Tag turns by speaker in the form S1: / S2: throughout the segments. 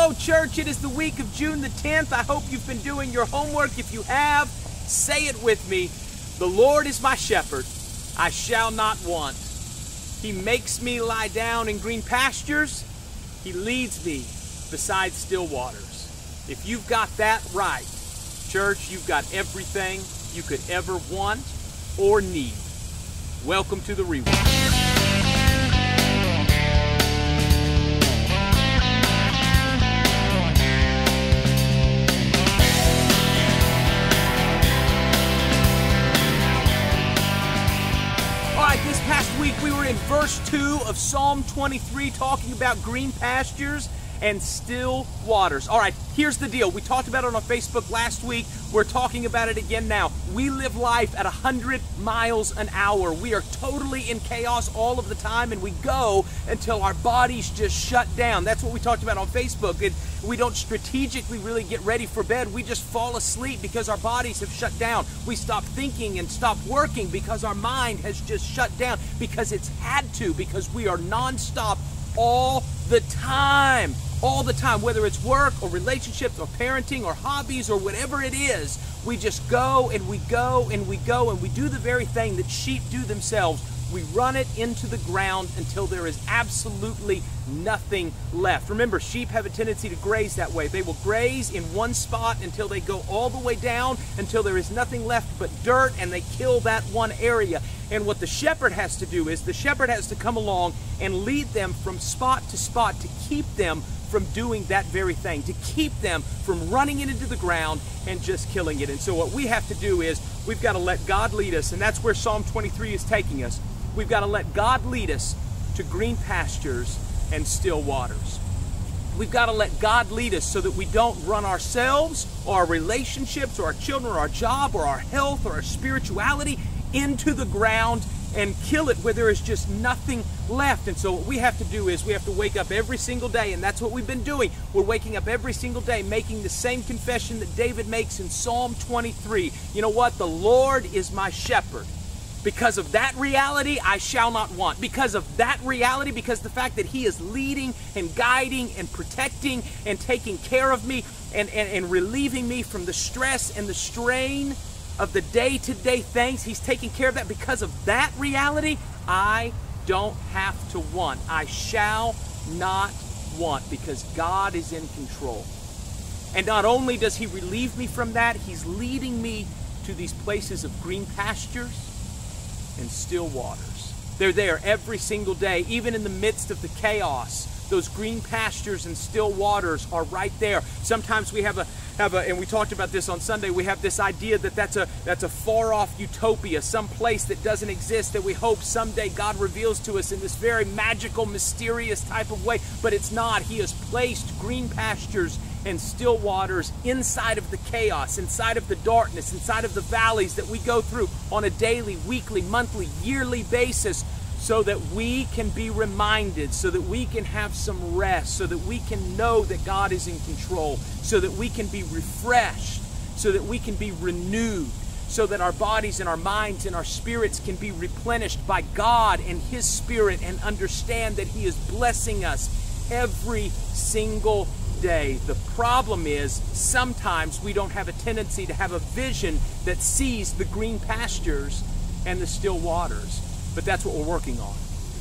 S1: Hello, church. It is the week of June the 10th. I hope you've been doing your homework. If you have, say it with me. The Lord is my shepherd. I shall not want. He makes me lie down in green pastures. He leads me beside still waters. If you've got that right, church, you've got everything you could ever want or need. Welcome to the Rewind. This past week we were in verse 2 of Psalm 23 talking about green pastures and still waters. All right, here's the deal. We talked about it on Facebook last week. We're talking about it again now. We live life at 100 miles an hour. We are totally in chaos all of the time, and we go until our bodies just shut down. That's what we talked about on Facebook. We don't strategically really get ready for bed. We just fall asleep because our bodies have shut down. We stop thinking and stop working because our mind has just shut down, because it's had to, because we are nonstop all the time. All the time, whether it's work or relationships or parenting or hobbies or whatever it is, we just go and we go and we go and we do the very thing that sheep do themselves. We run it into the ground until there is absolutely nothing left. Remember, sheep have a tendency to graze that way. They will graze in one spot until they go all the way down, until there is nothing left but dirt, and they kill that one area. And what the shepherd has to do is the shepherd has to come along and lead them from spot to spot to keep them from doing that very thing, to keep them from running it into the ground and just killing it. And so what we have to do is we've got to let God lead us, and that's where Psalm 23 is taking us. We've got to let God lead us to green pastures and still waters. We've got to let God lead us so that we don't run ourselves or our relationships or our children or our job or our health or our spirituality into the ground and kill it where there is just nothing left. And so what we have to do is we have to wake up every single day, and that's what we've been doing. We're waking up every single day making the same confession that David makes in Psalm 23. You know what? The Lord is my shepherd. Because of that reality, I shall not want. Because of that reality, because the fact that He is leading and guiding and protecting and taking care of me and relieving me from the stress and the strain of the day-to-day things, He's taking care of that. Because of that reality, I don't have to want. I shall not want, because God is in control. And not only does He relieve me from that, He's leading me to these places of green pastures and still waters. They're there every single day, even in the midst of the chaos. Those green pastures and still waters are right there. Sometimes we have a, and we talked about this on Sunday, we have this idea that that's a far-off utopia, some place that doesn't exist that we hope someday God reveals to us in this very magical, mysterious type of way, but it's not. He has placed green pastures and still waters inside of the chaos, inside of the darkness, inside of the valleys that we go through on a daily, weekly, monthly, yearly basis, so that we can be reminded, so that we can have some rest, so that we can know that God is in control, so that we can be refreshed, so that we can be renewed, so that our bodies and our minds and our spirits can be replenished by God and His Spirit, and understand that He is blessing us every single day. The problem is sometimes we don't have a tendency to have a vision that sees the green pastures and the still waters. But that's what we're working on.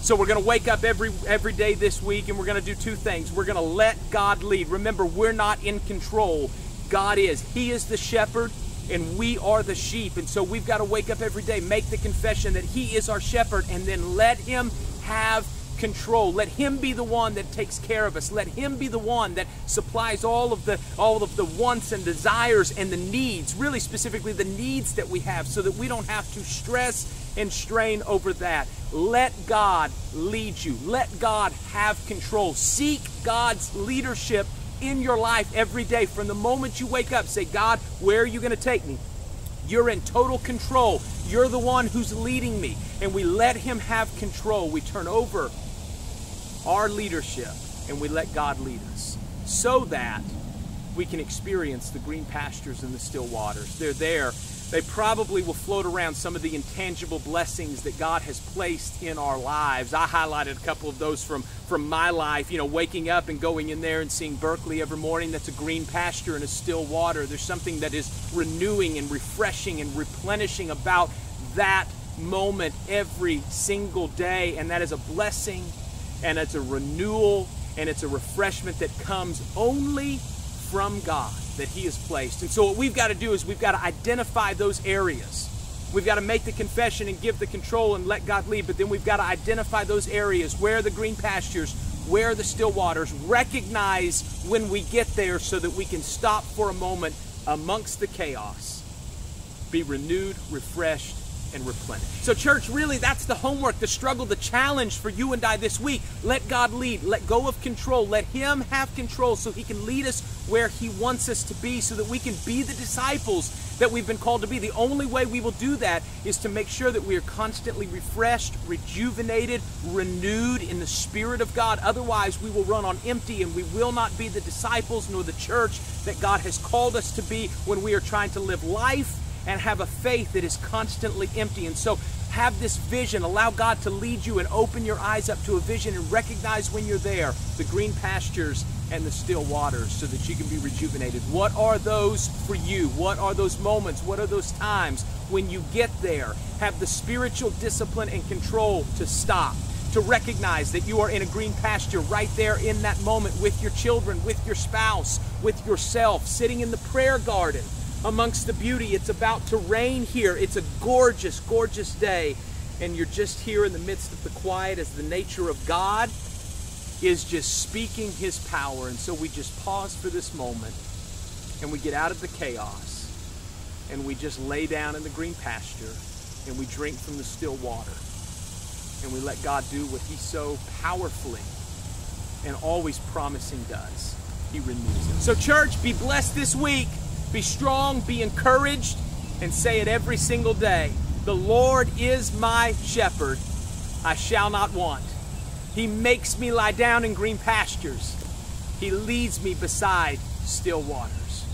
S1: So we're going to wake up every day this week, and we're going to do two things. We're going to let God lead. Remember, we're not in control. God is. He is the shepherd, and we are the sheep. And so we've got to wake up every day, make the confession that He is our shepherd, and then let Him have control. Let Him be the one that takes care of us. Let Him be the one that supplies all of the wants and desires and the needs, really specifically the needs that we have, so that we don't have to stress and strain over that. Let God lead you. Let God have control. Seek God's leadership in your life every day. From the moment you wake up, say, God, where are you going to take me? You're in total control. You're the one who's leading me. And we let Him have control. We turn over our leadership and we let God lead us, so that we can experience the green pastures and the still waters. They're there They probably will float around some of the intangible blessings that God has placed in our lives. I highlighted a couple of those from my life. You know, waking up and going in there and seeing Berkeley every morning. That's a green pasture and a still water. There's something that is renewing and refreshing and replenishing about that moment every single day. And that is a blessing, and it's a renewal, and it's a refreshment that comes only from God that He has placed. And so what we've got to do is we've got to identify those areas. We've got to make the confession and give the control and let God lead, but then we've got to identify those areas. Where are the green pastures? Where are the still waters? Recognize when we get there so that we can stop for a moment amongst the chaos, be renewed, refreshed, and replenished. So church, really that's the homework, the struggle, the challenge for you and I this week. Let God lead. Let go of control. Let Him have control so He can lead us where He wants us to be, so that we can be the disciples that we've been called to be. The only way we will do that is to make sure that we are constantly refreshed, rejuvenated, renewed in the Spirit of God. Otherwise, we will run on empty, and we will not be the disciples nor the church that God has called us to be when we are trying to live life and have a faith that is constantly empty. And so have this vision. Allow God to lead you and open your eyes up to a vision and recognize when you're there, the green pastures and the still waters, so that you can be rejuvenated. What are those for you? What are those moments? What are those times when you get there? Have the spiritual discipline and control to stop, to recognize that you are in a green pasture right there in that moment with your children, with your spouse, with yourself, sitting in the prayer garden amongst the beauty. It's about to rain here. It's a gorgeous, gorgeous day, and you're just here in the midst of the quiet as the nature of God is just speaking His power. And so we just pause for this moment, and we get out of the chaos, and we just lay down in the green pasture, and we drink from the still water, and we let God do what He so powerfully and always promising does. He renews us. So church, be blessed this week. Be strong, be encouraged, and say it every single day. The Lord is my shepherd. I shall not want. He makes me lie down in green pastures. He leads me beside still waters.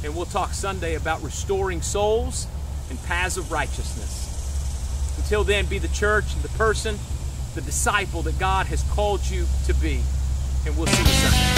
S1: And we'll talk Sunday about restoring souls and paths of righteousness. Until then, be the church and the person, the disciple that God has called you to be. And we'll see you Sunday.